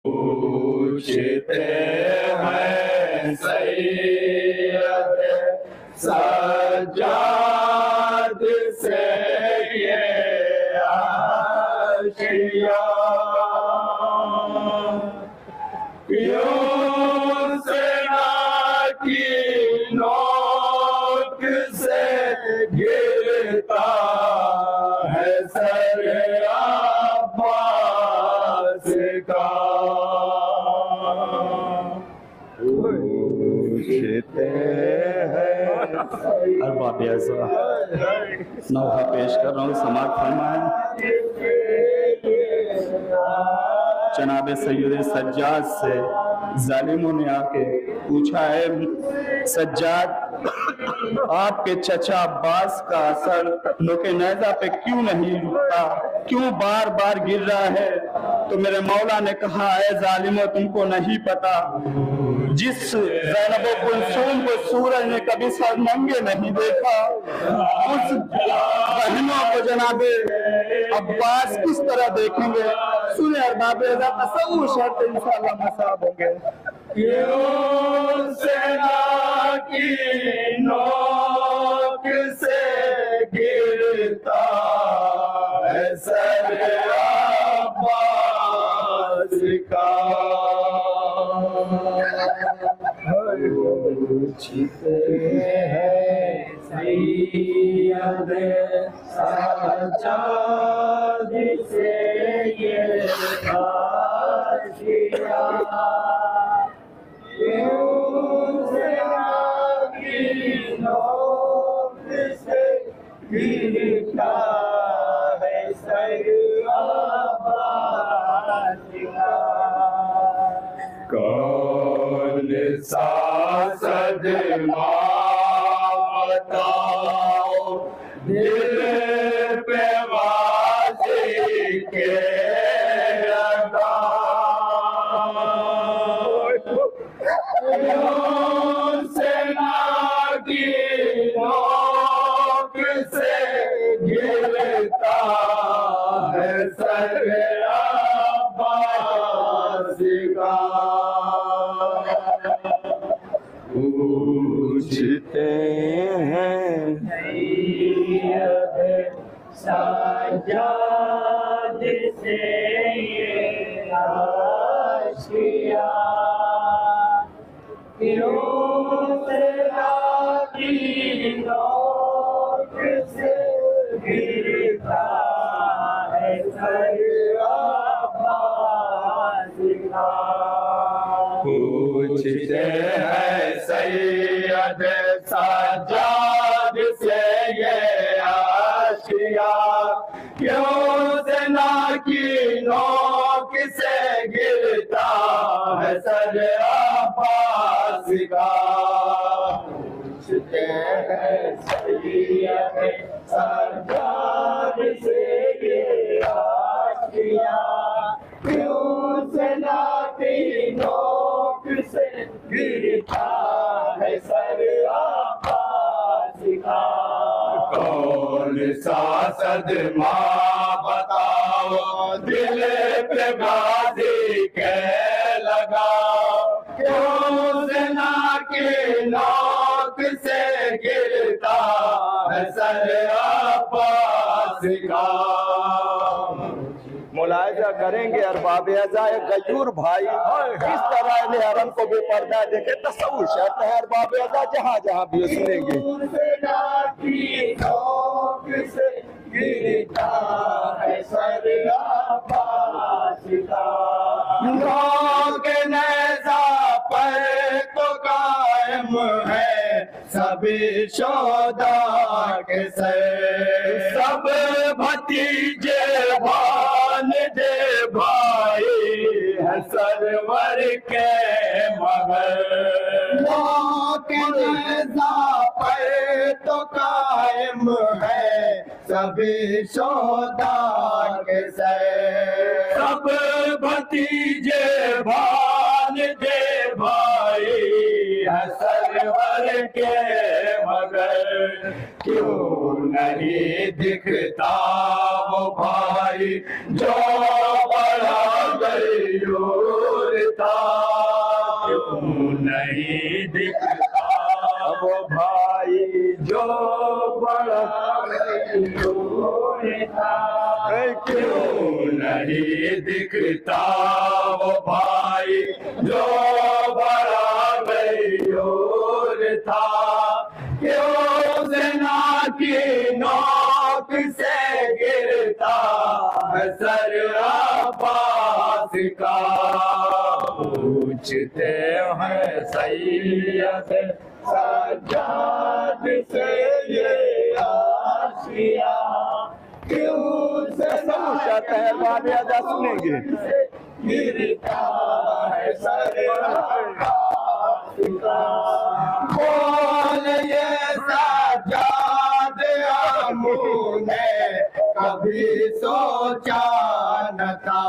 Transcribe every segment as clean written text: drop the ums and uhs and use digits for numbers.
पूछते हैं सैयद सज्जाद से ये आशिया क्यों सेना की नोक से गिरता है सर अब्बास का पूछते हैं अरबाब ऐसा नौहा पेश कर रहा हूँ समाज फरमाए जनाब सैयद सज्जाद से जालिमों ने आके पूछा है सज्जाद आपके चचा अब्बास का असर नोके नैज़ा पे क्यों नहीं रुकता, क्यों बार बार गिर रहा है? तो मेरे मौला ने कहा है जालिमों तुमको नहीं पता, जिस ज़ैनब कुलसूम को सूरज ने कभी सर नंगे नहीं देखा उस बहनों को जनाबे अब्बास किस तरह देखेंगे? सुने अरबाब तसव्वुर शर्त इंशाअल्लाह मसाब होंगे। क्यों सेना की नोक से गिरता है सर अब्बास का पूछते हैं सैयद सज्जाद से ये आशिया क्यों सेना की नोक से गिरता है सर अब्बास का कौन सा सदमा बताओ दिल पे वाज़ी के लगा सेना की नोक से गिरता है सर अब्बास का पूछते हैं सैयद सज्जाद से ये आशिया क्यों सेना की नोक से गिरता है सर अब्बास का पूछते हैं सैयद सज्जाद से ये आशिया क्यों सेना की नोक से गिरता है सर अब्बास का पूछते हैं सैयद सज्जाद से ये आशिया क्यों सेना की नोक से गिरता है सर अब्बास का कौन सा सदमा बताओ दिल पे गाजी के लगा क्यों सेना की नोक से गिरता है सर अब्बास का मुलायजा करेंगे अरबाब अज़ा गयूर भाई किस तरह अहले हरम को बेपर्दा देखे तसव्वुर शर्त है अरबाब अज़ा जहाँ जहाँ भी सुनेंगे गिरता है सर अब्बास का नैज़ा पर तो कायम है सभी शोदा के सर सब भतीजे दे भाई है सरवर के मगर पर तो कायम है सभी शोदा के सब भतीजे भान दे भाई है सरवर के मगर क्यों नहीं दिखता वो भाई जो बड़ा गई गिरता, क्यों नहीं दिखता वो भाई जो बड़ा था, क्यों नहीं दिखता वो भाई जो बड़ा बेजोर था, क्यों सेना की नोक से गिरता है सर अब्बास का, पूछते हैं सैयद सज्जाद से ये आशिया, क्यों से समझा तहवान अदा सुनेंगे, गिरता है सर अब्बास का, बोल ये सज्जाद हमने कभी सोचा न था,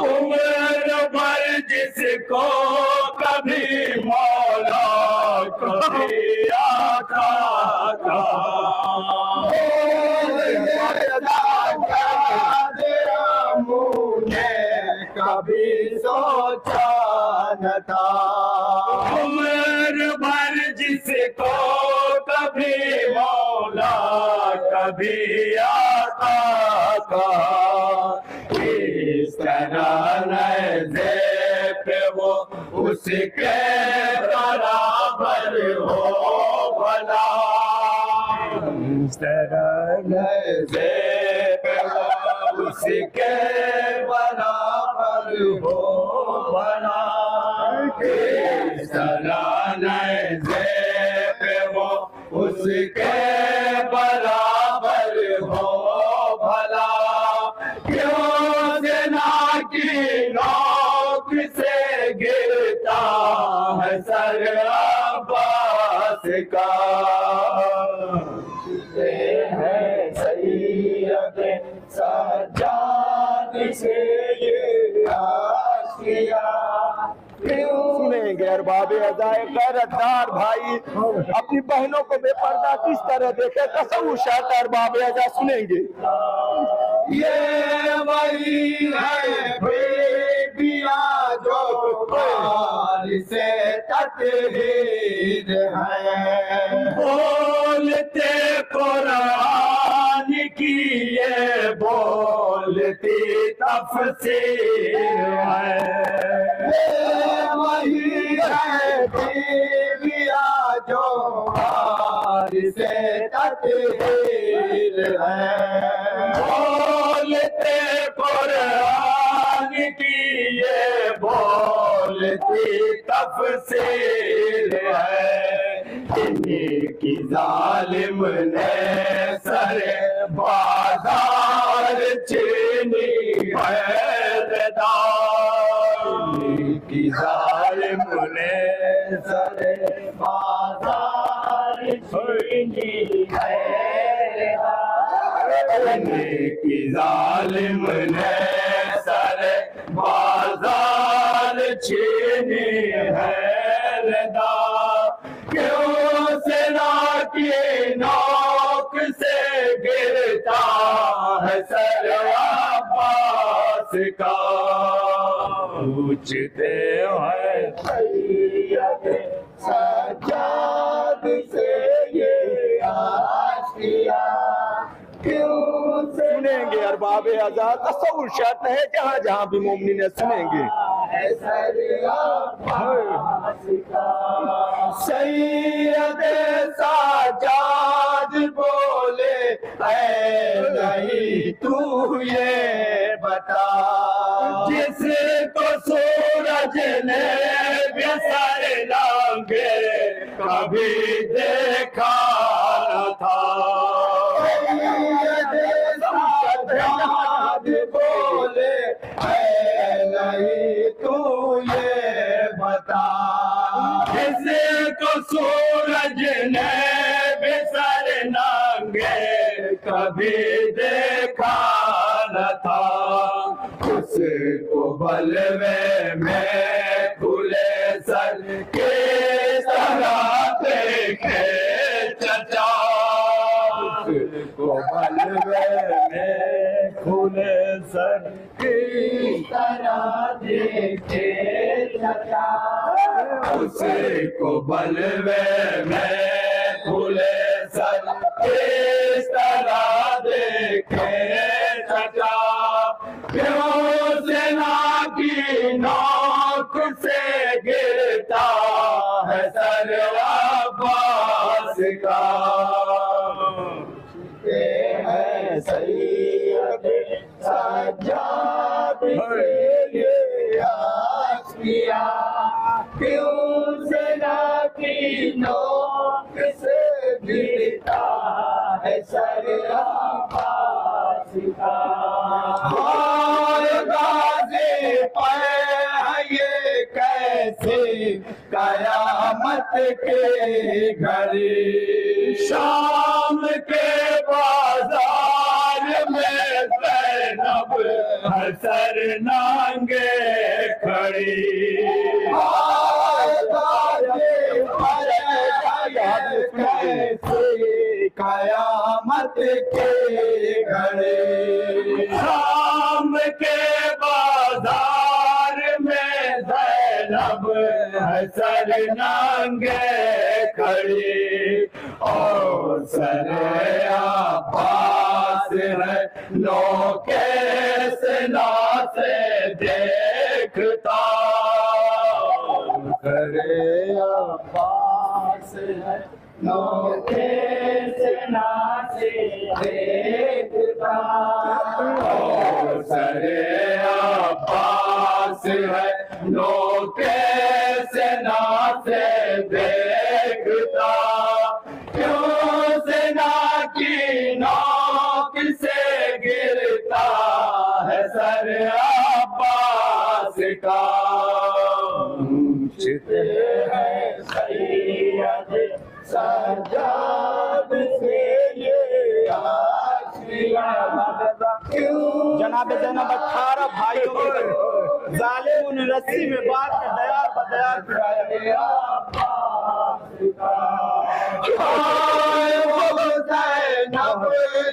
उम्र भर जिसको कभी मौला कभी आका था, हमने कभी सोचा न था, उम्र भर जिसको कभी मौला कभी आका था, इस तरह नज़े पे वो उसके बराबर हो भला, इस तरह नज़े पे वो उसके बराबर हो भला, इस तरह नज़े पे वो उसके बराबर हो भला, क्यों सेना की नोक से गिरता है सर अब्बास का, है सैयद सज्जाद से ये आशिया, सुनेंगे अरबाबे अज़ाए गैरतदार भाई अपनी बहनों को बेपर्दा किस तरह देखे, तसव्वुर शायद अरबाबे अज़ा सुनेंगे। ये वही है बेबिया जो पार से तकरीर है, बोलते कुरान की ये बोलती तफसीर है, वही है बेबिया जो पार से तकरीर है, बोलते कुरान की ये बोलती तफसीर है, इन्हीं की जालिम ने सरे बाजार छीनी है, की जालिम ने सरे बाजार छीनी है, की जालिम ने सरे बाजार छीनी है, क्यों सेना की नोक से गिरता है सर अब्बास का, पूछते हैं सैयद सज्जाद से ये आशिया, क्यों सुनेंगे अरबाबे अज़ा तसव्वुर शर्त है जहाँ जहाँ भी मोमिनीन सुनेंगे। सैयद सज्जाद बोले ऐ नहीं तू ये बता, जिसको सूरज ने बेसर लांगे कभी देखा न था, सज्जाद बोले ऐ नहीं तू ये बता, जिसको सूरज ने बेसर नांगे कभी देखा न था, उसको बलवे में खुले सर के तरह देखे चचा, उसको बलवे में खुले सर की तरह देखे उसको बलवे में खुले सर किस तरह देखे चचा, क्यों सेना की नोक से गिरता है सर अब्बास का। है सैयद सज्जाद से ये आस किया, क्यों सेना की नोक से गिरता है सर अब्बास का। गाज़ी पर ये कैसे कयामत के घड़ी, शाम के बाजार में ज़ैनब हसर नांगे खड़ी। कैसे कयामत के घड़ी, शाम के बाजार में ज़ैनब हसर नांगे खड़ी। और सर अब्बास है नौके सेना से देखता, सर अब्बास है नौके सेना से देखता। और सर अब्बास है नौके सेना से देखता, क्यों सेना की नोक से गिरता है सर अब्बास का। है सैयद सज्जाद से ये आस किया, जनाब ज़ैनब 18 भाइयों के जालिम ने रस्सी में बांध के दयार बदयार फिराया। ज़ैनब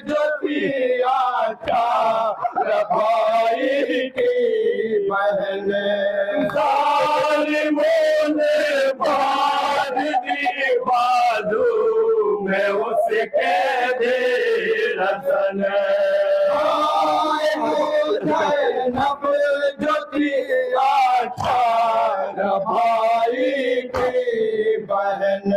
जो थी आका भाई की बहन, ज़ालिमों ने बांध दी बाजू में उसके दे रसन। ज़ैनब जो थी आका भाई की बहन,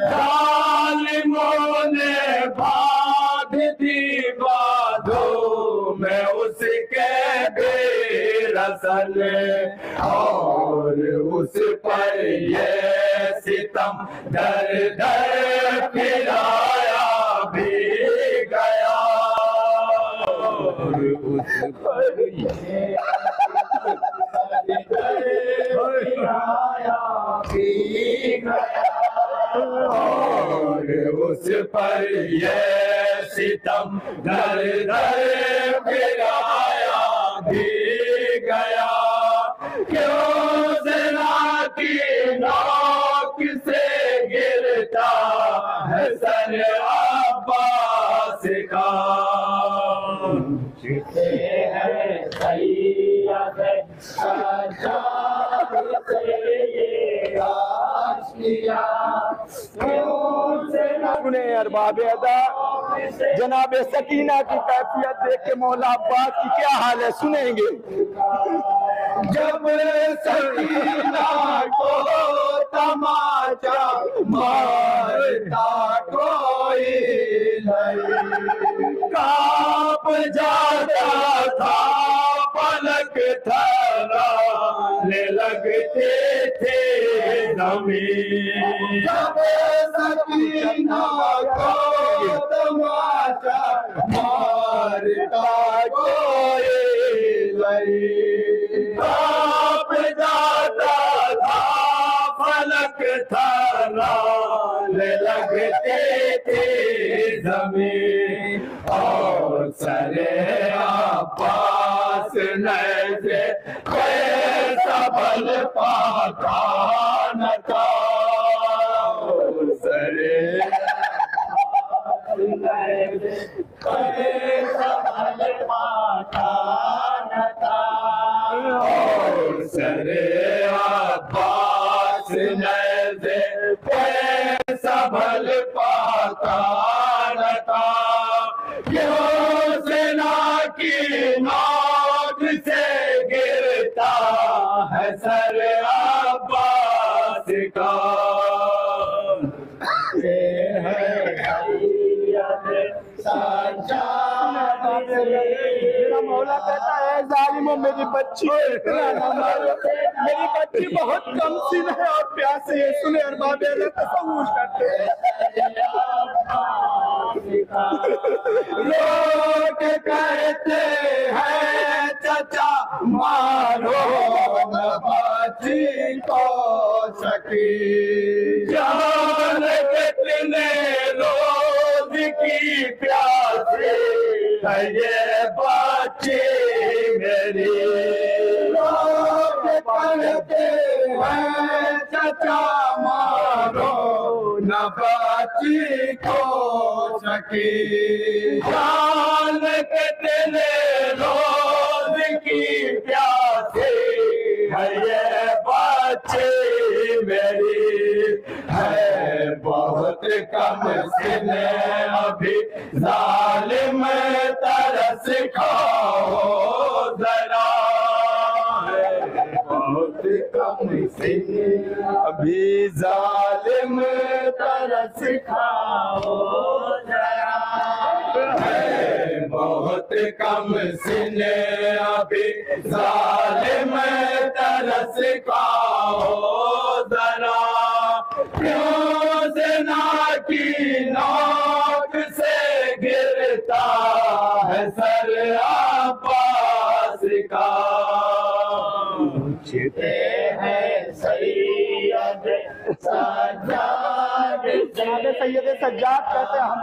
ज़ालिमों ने बांध दी बाजू में उसके बेरसन। और उस पर ये सितम दर दर फिराया भी गया। और उस पर ये फिराया भी गया। और उस पर ये सितम दर दर फिराया भी गया, क्यों सेना की नोक से गिरता है सर अब्बास का। है सैयद सज्जाद से ये आस किया, अरबाब अदा जनाब सकीना की कैफियत देख के मौला अब्बास की क्या हाल है सुनेंगे। जब सकीना को तमाचा मारता कोई नहीं, कांप जाता था पलक थराने लगते थे जमीन। जब सकीना को तमाचा मारता कोई नहीं, कांप जाता था फलक थराने लगते थे जमीन। और सरे अब्बास से कैसा बल पाता न था। सरे कैसा बल पाता न था। और सरे अब्बास नज़े पैसा भल पाता न था, क्यों सेना की नोक से गिरता है सर अब्बास का। मेरा मौला कहता है जालिमों मेरी बच्ची बहुत कम सीन है और प्यासे है, सुने अरबाब तसव्वुर करते हैं। लोग कहते हैं चाचा मारो बच्ची को सकी, जान कितने रोज की प्यासी है ये बच्ची मेरी। लोग कहते हैं चाचा मारो न बच्ची को सकी, जान कितने रोज की प्यासी है ये बच्ची मेरी। है बहुत कम सिने अभी जालिम तरस खाओ जरा, बहुत कम सिने अभी जालिम तरस खाओ जरा। है बहुत कम सिने अभी जालिम तरस खाओ जरा, क्यों सेना की नोक से गिरता है सर अब्बास का। पूछते हैं सैयद सज्जाद, सैयद सज्जाद कहते हैं हम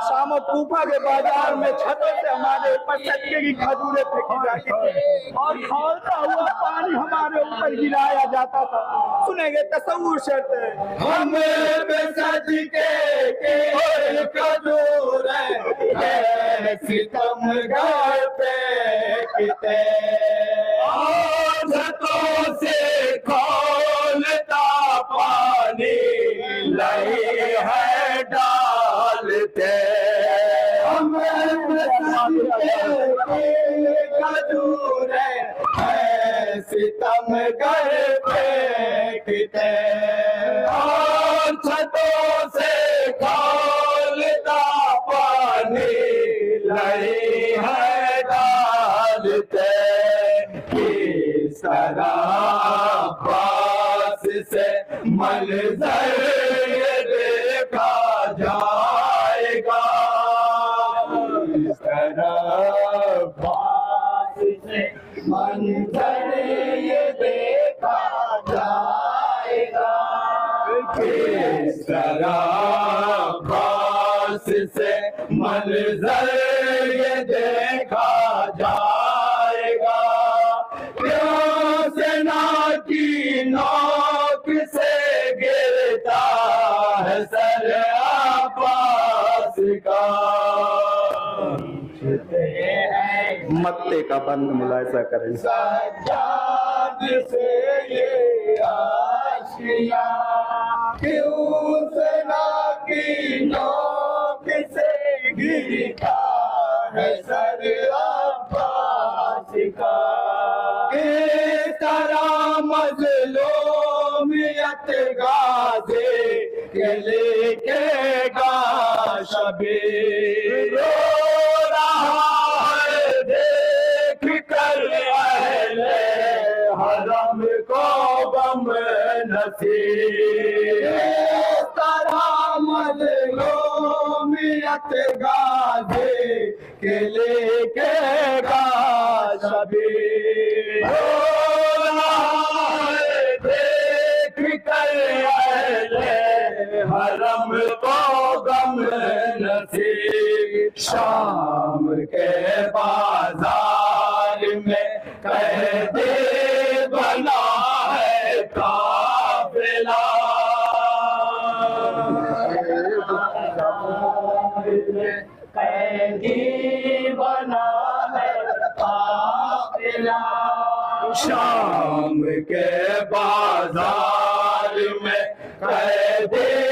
शाम और कूफा के बाजार में छतों से हमारे ऊपर सदके की खजूरें फेंकी जाती थी और खौलता हुआ पानी हमारे ऊपर गिराया जाता था। सुनेंगे तसव्वुर शर्त है। हम सदके के खजूरें सितम घर पे किते, छतों से खोलता पानी लई है डालते। हम खजूरें सितम घर पे किते, और छतों से खोलता पानी लई है डालते। किस तरह अब्बास से मंजर ये देखा जाएगा, किस तरह अब्बास से मंजर ये देखा जाएगा। किस तरह अब्बास से मंजर ये देखा जाएगा, क्यों सेना की नोक से गिरता है सर अब्बास का। मत्ते का बंद मुलायजा करें। सज्जाद से ये आशिया, क्यों सेना की नोक से गिरता है सर अब्बास का। किस तरह मज़लूमियत गाज़े के लिखेगा शबीर, रो रहा है देख कर अहले हरम को गम नसीब। किस तरह मज़लूमियत गाज़े के लिखेगा शबीर, रो रहा है देख कर अहले हरम को गम नसीब। शाम के बाजार में कैदी बना है काफिला, कैदी बना है काफिला। शाम के बाजार में कैदी